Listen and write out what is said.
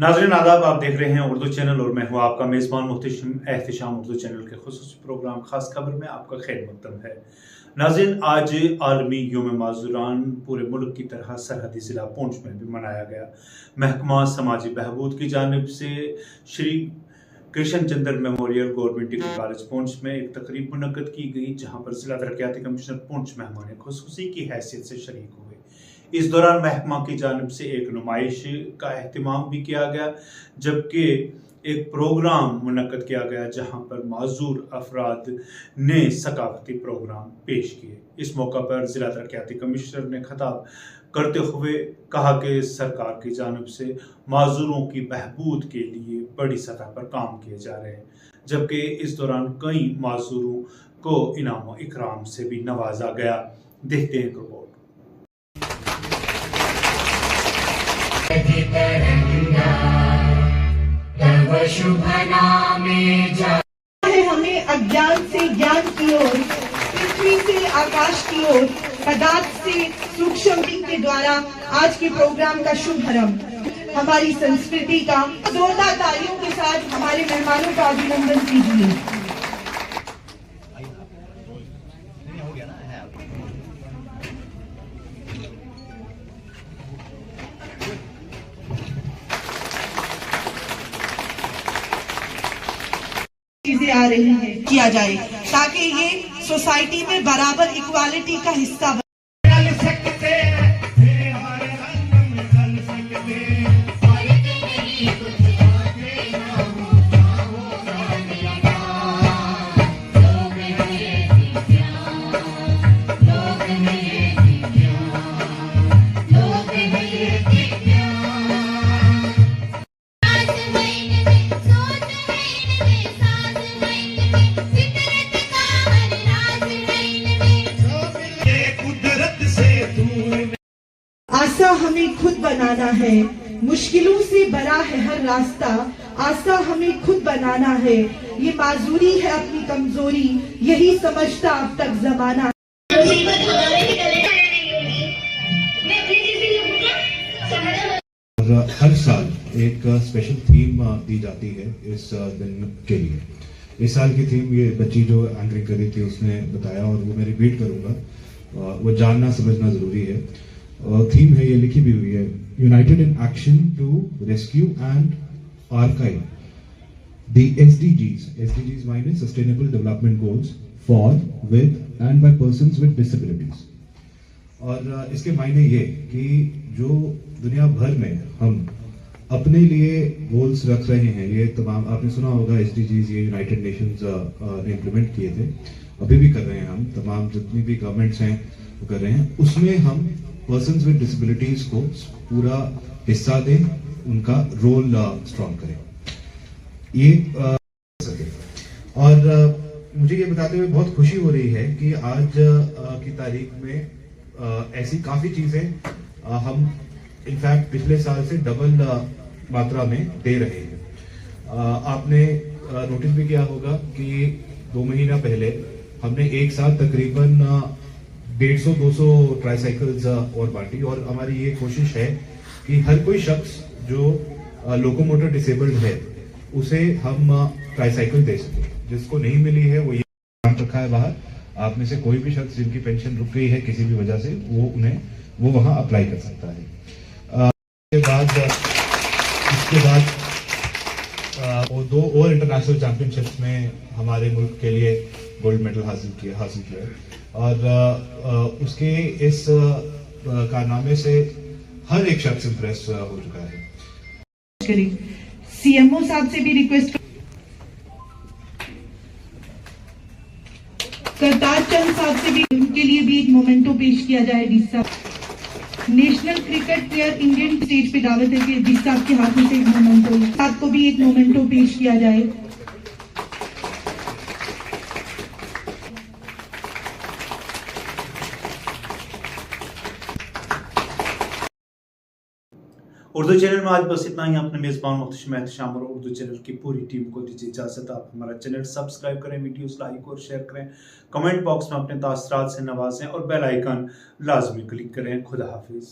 नाज़रीन आदाब, आप देख रहे हैं उर्दू चैनल और मैं हूं आपका मेज़बान मुहतशिम एहतिशाम। उर्दू चैनल के खुसूसी प्रोग्राम खास खबर में आपका खैर मकदम है। नाज़रीन, आज आलमी योम माज़ूरान पूरे मुल्क की तरह सरहदी ज़िला पुंछ में भी मनाया गया। महकमा समाजी बहबूद की जानिब से Shri Krishna Chandra memorial government degree college Poonch में एक तकरीब मुनक्कद की गई, जहां पर जिला तरक्याती कमिश्नर पुंछ मेहमान खुसूसी की हैसियत से शरीक हुए। इस दौरान महकमा की जानिब से एक नुमाइश का एहतमाम भी किया गया, जबकि एक प्रोग्राम मुनक्कद किया गया जहां पर माजूर अफराद ने सकाफती प्रोग्राम पेश किए। इस मौका पर जिला तरक्याती कमिश्नर ने खिताब करते हुए कहा कि सरकार की जानिब से माजूरों की बहबूद के लिए बड़ी सतह पर काम किए जा रहे हैं, जबकि इस दौरान कई माजूरों को इनाम इकराम से भी नवाजा गया। देखते हैं रिपोर्ट। हमें अज्ञान से ज्ञान की ओर, पृथ्वी से आकाश की ओर, पदार्थ से सूक्ष्म के द्वारा आज के प्रोग्राम का शुभारंभ हमारी संस्कृति का जोरदार तालियों के साथ हमारे मेहमानों का अभिनंदन कीजिए। चीजें आ रही हैं किया जाए ताकि ये सोसाइटी में बराबर इक्वालिटी का हिस्सा बने। आशा हमें खुद बनाना है, मुश्किलों से बड़ा है हर रास्ता। आशा हमें खुद बनाना है, ये माजूरी है अपनी कमजोरी, यही समझता अब तक जमाना। हर साल एक स्पेशल थीम दी जाती है इस दिन के लिए। इस साल की थीम ये बच्ची जो एंकरिंग कर रही थी उसने बताया और वो मैं रिपीट करूंगा, वो जानना समझना जरूरी है। थीम है, ये लिखी भी हुई है, united in action to rescue and archive the SDGs मायने sustainable development goals for with and by persons with disabilities. और इसके मायने ये कि जो दुनिया भर में हम अपने लिए गोल्स रख रहे हैं, ये तमाम आपने सुना होगा SDGs, ये यूनाइटेड नेशंस ने इम्प्लीमेंट किए थे, अभी भी कर रहे हैं हम, तमाम जितनी भी गवर्नमेंट्स हैं वो कर रहे हैं। उसमें हम पर्सन्स विद डिसेबिलिटीज को पूरा हिस्सा दें, उनका रोल स्ट्रॉन्ग करें, ये सके। और मुझे ये बताते हुए बहुत खुशी हो रही है कि आज की तारीख में ऐसी काफी चीजें हम इनफैक्ट पिछले साल से डबल मात्रा में दे रहे हैं। आपने नोटिस भी किया होगा कि 2 महीना पहले हमने एक साथ तकरीबन 150-200 ट्राईसाइकिल्स और बांटी, और हमारी ये कोशिश है कि हर कोई शख्स जो लोकोमोटर डिसेबल्ड है उसे हम ट्राईसाइकिल दे सके। जिसको नहीं मिली है वो ये काम रखा है बाहर, आप में से कोई भी शख्स जिनकी पेंशन रुक गई है किसी भी वजह से, वो वहां अप्लाई कर सकता है। इसके बाद वो 2 और इंटरनेशनल चैंपियनशिप्स में हमारे मुल्क के लिए गोल्ड मेडल हासिल किया और उसके इस कारनामे से हर एक शख्स इंप्रेस हो चुका है। CMO साहब से भी रिक्वेस्ट, करतार चंद साहब से भी, उनके लिए भी एक मोमेंटो पेश किया जाए। डी साहब national cricket player Indian stage पे दावत है कि डी साहब के हाथों से एक मोमेंटो, साहब को भी एक मोमेंटो पेश किया जाए। उर्दू चैनल में आज बस इतना ही। अपने मेज़बान मुहतशिम एहतिशाम और उर्दू चैनल की पूरी टीम को दीजिए इजाज़त। आप हमारा चैनल सब्सक्राइब करें, वीडियोस लाइक और शेयर करें, कमेंट बॉक्स में अपने तासरात से नवाजें और बेल आइकन लाजमी क्लिक करें। खुदा हाफिज़।